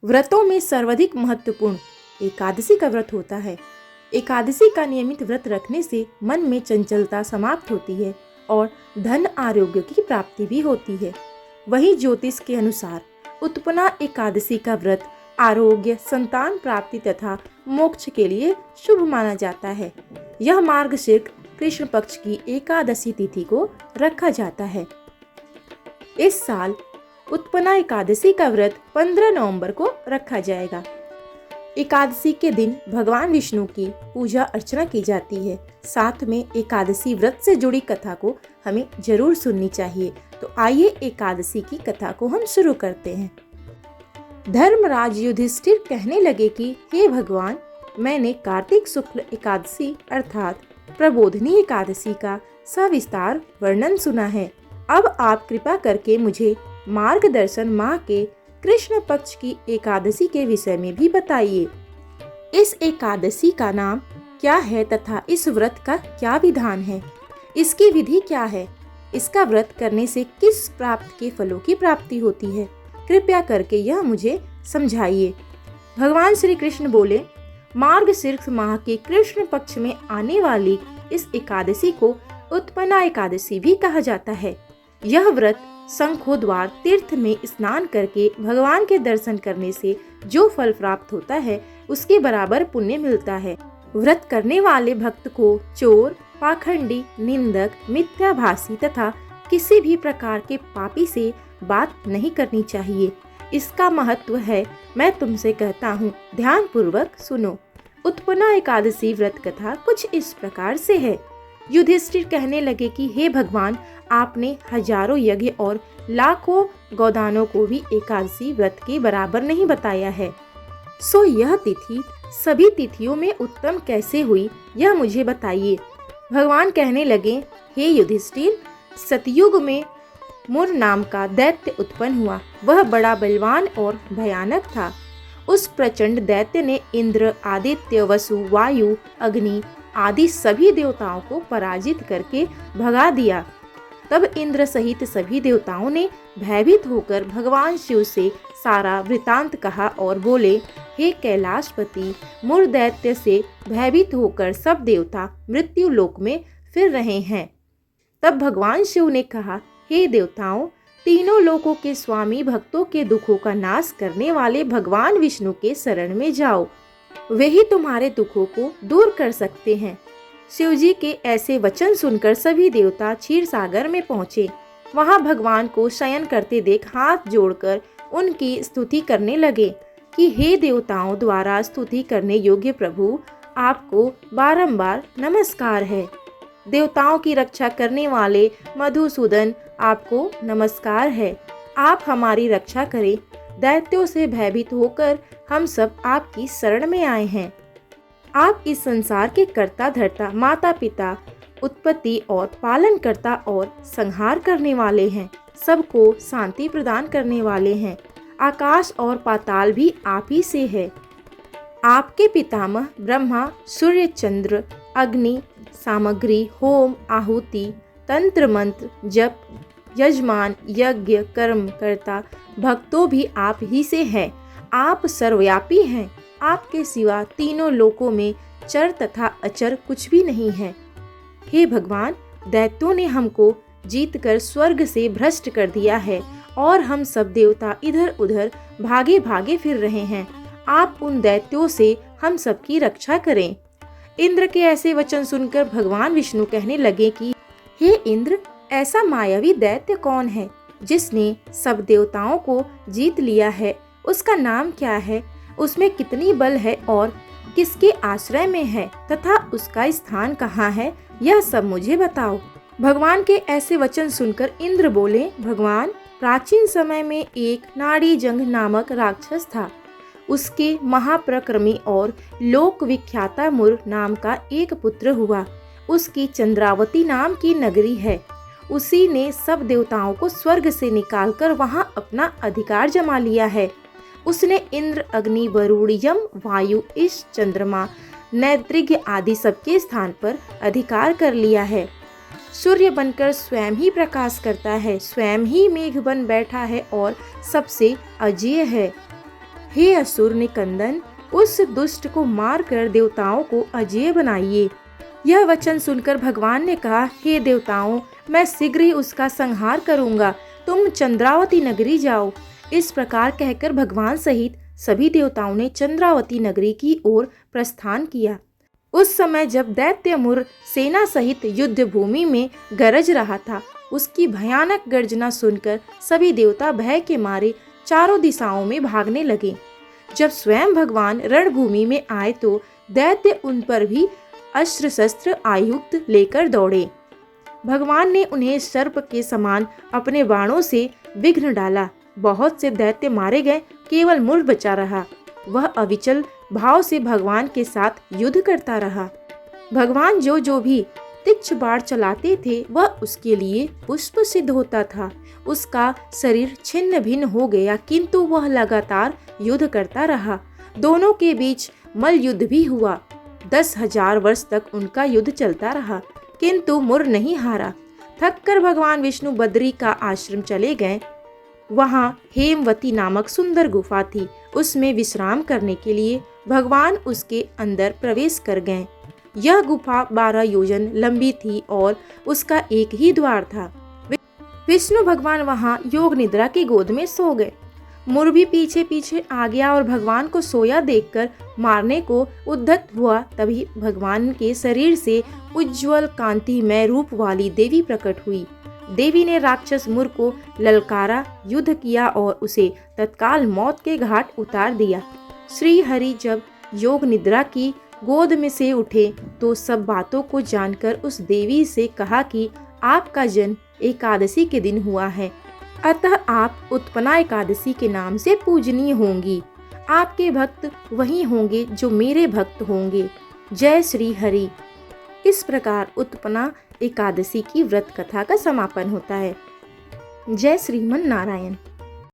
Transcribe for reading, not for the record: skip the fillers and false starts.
व्रतों में सर्वाधिक महत्वपूर्ण एकादशी का व्रत होता है। एकादशी का नियमित व्रत रखने से मन में चंचलता समाप्त होती है और धन आरोग्य की प्राप्ति भी होती है। वहीं ज्योतिष के अनुसार उत्पन्ना एकादशी का व्रत आरोग्य, संतान प्राप्ति तथा मोक्ष के लिए शुभ माना जाता है। यह मार्गशीर्ष कृष्ण पक्ष की एकादशी तिथि को रखा जाता है। इस साल उत्पन्ना एकादशी का व्रत 15 नवंबर को रखा जाएगा। एकादशी के दिन भगवान विष्णु की पूजा अर्चना की जाती है। साथ में एकादशी व्रत से जुड़ी कथा को हमें जरूर सुननी चाहिए। तो आइए एकादशी की कथा को हम शुरू करते हैं। धर्मराज युधिष्ठिर कहने लगे कि हे भगवान, मैंने कार्तिक शुक्ल एकादशी अर्थात प्रबोधिनी एकादशी का सविस्तार वर्णन सुना है। अब आप कृपा करके मुझे मार्गदर्शन माह के कृष्ण पक्ष की एकादशी के विषय में भी बताइए। इस एकादशी का नाम क्या है तथा इस व्रत का क्या विधान है? इसकी विधि क्या है? इसका व्रत करने से किस प्राप्त के फलों की प्राप्ति होती है? कृपया करके यह मुझे समझाइए। भगवान श्री कृष्ण बोले, मार्गशीर्ष माह के कृष्ण पक्ष में आने वाली इस एकादशी को उत्पन्ना एकादशी भी कहा जाता है। यह व्रत शंखोद्वार तीर्थ में स्नान करके भगवान के दर्शन करने से जो फल प्राप्त होता है उसके बराबर पुण्य मिलता है। व्रत करने वाले भक्त को चोर, पाखंडी, निंदक, मिथ्याभाषी तथा किसी भी प्रकार के पापी से बात नहीं करनी चाहिए। इसका महत्व है, मैं तुमसे कहता हूँ, ध्यान पूर्वक सुनो। उत्पन्ना एकादशी व्रत कथा कुछ इस प्रकार से है। युधिष्ठिर कहने लगे कि हे भगवान, आपने हजारों यज्ञ और लाखों गोदानों को भी एकादशी व्रत के बराबर नहीं बताया है। सो यह तिथि सभी तिथियों में उत्तम कैसे हुई, यह मुझे बताइए। भगवान कहने लगे, हे युधिष्ठिर, सतयुग में मुर नाम का दैत्य उत्पन्न हुआ। वह बड़ा बलवान और भयानक था। उस प्रचंड दैत्य ने इंद्र, आदित्य, वसु, वायु, अग्नि आदि सभी देवताओं को पराजित करके भगा दिया। तब इंद्र सहित सभी देवताओं ने भयभीत होकर भगवान शिव से सारा वृतांत कहा और बोले, हे कैलाशपति, मुर दैत्य से भयभीत होकर सब देवता मृत्यु लोक में फिर रहे हैं। तब भगवान शिव ने कहा, हे देवताओं, तीनों लोकों के स्वामी भक्तों के दुखों का नाश करने वाले भगवान विष्णु के शरण में जाओ। वे ही तुम्हारे दुखों को दूर कर सकते हैं। शिवजी के ऐसे वचन सुनकर सभी देवता क्षीर सागर में पहुँचे। वहाँ भगवान को शयन करते देख हाथ जोड़कर उनकी स्तुति करने लगे कि हे देवताओं द्वारा स्तुति करने योग्य प्रभु, आपको बारंबार नमस्कार है। देवताओं की रक्षा करने वाले मधुसूदन, आपको नमस्कार है। आप हमारी रक्षा करें। दैत्यों से भयभीत होकर हम सब आपकी शरण में आए हैं। आप इस संसार के कर्ता धर्ता, माता पिता, उत्पत्ति और पालन करता और संहार करने वाले हैं। सबको शांति प्रदान करने वाले हैं। आकाश और पाताल भी आप ही से है। आपके पितामह ब्रह्मा, सूर्य, चंद्र, अग्नि, सामग्री, होम, आहुति, तंत्र मंत्र, जप, यजमान, यज्ञ, कर्म करता, भक्तों भी आप ही से हैं। आप सर्वव्यापी हैं। आपके सिवा तीनों लोकों में चर तथा अचर कुछ भी नहीं है। हे भगवान, दैत्यों ने हमको जीतकर स्वर्ग से भ्रष्ट कर दिया है और हम सब देवता इधर उधर भागे भागे फिर रहे हैं। आप उन दैत्यों से हम सबकी रक्षा करें। इंद्र के ऐसे वचन सुनकर भगवान विष्णु कहने लगे कि हे इंद्र, ऐसा मायावी दैत्य कौन है जिसने सब देवताओं को जीत लिया है? उसका नाम क्या है? उसमें कितनी बल है और किसके आश्रय में है तथा उसका स्थान कहाँ है? यह सब मुझे बताओ। भगवान के ऐसे वचन सुनकर इंद्र बोले, भगवान, प्राचीन समय में एक नाड़ीजंग नामक राक्षस था। उसके महाप्रक्रमी और लोक विख्याता मुर नाम का एक पुत्र हुआ। उसकी चंद्रावती नाम की नगरी है। उसी ने सब देवताओं को स्वर्ग से निकालकर वहां अपना अधिकार जमा लिया है। उसने इंद्र, अग्नि, वरुण, यम, वायु, ईश, चंद्रमा, नैत्रिग्य आदि सबके स्थान पर अधिकार कर लिया है। सूर्य बनकर स्वयं ही प्रकाश करता है, स्वयं ही मेघ बन बैठा है और सबसे अजेय है। हे असुर निकंदन, उस दुष्ट को मारकर देवताओं को अजेय बनाइए। यह वचन सुनकर भगवान ने कहा, हे देवताओं, मैं शीघ्र ही उसका संहार करूंगा, तुम चंद्रावती नगरी जाओ। इस प्रकार कहकर भगवान सहित सभी देवताओं ने चंद्रावती नगरी की ओर प्रस्थान किया। उस समय जब दैत्य मुर सेना सहित युद्ध भूमि में गरज रहा था, उसकी भयानक गर्जना सुनकर सभी देवता भय के मारे चारों दिशाओं में भागने लगे। जब स्वयं भगवान रणभूमि में आए तो दैत्य उन पर भी अस्त्र शस्त्र आयुक्त लेकर दौड़े। भगवान ने उन्हें सर्प के समान अपने बाणों से विघ्न डाला। बहुत से दैत्य मारे गए, केवल मुर बचा रहा। वह अविचल भाव से भगवान के साथ युद्ध करता रहा। भगवान जो भी तीक्ष्ण बाण चलाते थे वह उसके लिए पुष्प सिद्ध होता था। उसका शरीर छिन्न भिन्न हो गया, किंतु वह लगातार युद्ध करता रहा। दोनों के बीच मल युद्ध भी हुआ। 10,000 वर्ष तक उनका युद्ध चलता रहा, किंतु मुर नहीं हारा। थककर भगवान विष्णु बद्री का आश्रम चले गए। वहाँ हेमवती नामक सुंदर गुफा थी। उसमें विश्राम करने के लिए भगवान उसके अंदर प्रवेश कर गए। यह गुफा 12 योजन लंबी थी और उसका एक ही द्वार था। विष्णु भगवान वहाँ योग निद्रा की गोद में सो गए। मुर भी पीछे पीछे आ गया और भगवान को सोया देखकर मारने को उद्यत हुआ। तभी भगवान के शरीर से उज्ज्वल कांतिमय रूप वाली देवी प्रकट हुई। देवी ने राक्षस मुर को ललकारा, युद्ध किया और उसे तत्काल मौत के घाट उतार दिया। श्री हरि जब योग निद्रा की गोद में से उठे तो सब बातों को जानकर उस देवी से कहा कि आपका जन्म एकादशी के दिन हुआ है, अतः आप उत्पन्ना एकादशी के नाम से पूजनीय होंगी। आपके भक्त वही होंगे जो मेरे भक्त होंगे। जय श्री हरि। इस प्रकार उत्पन्ना एकादशी की व्रत कथा का समापन होता है। जय श्रीमन नारायण।